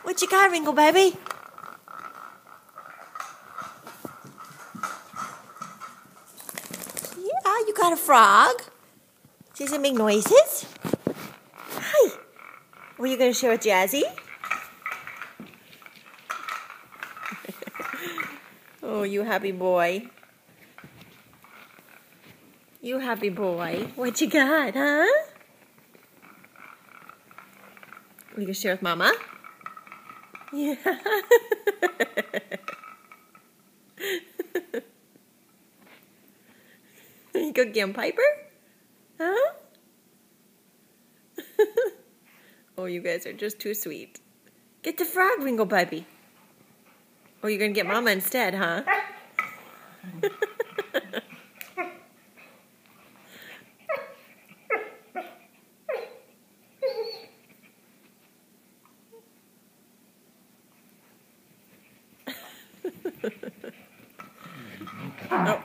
What you got, Ringle Baby? Yeah, you got a frog. Does it make noises? Hi. What are you going to share with Jazzy? Oh, you happy boy. You happy boy. What you got, huh? You gonna share with Mama? Yeah. You go get him, Piper? Huh? Oh, you guys are just too sweet. Get the frog, Ringle Baby. Oh, you're gonna get Mama instead, huh? Oh.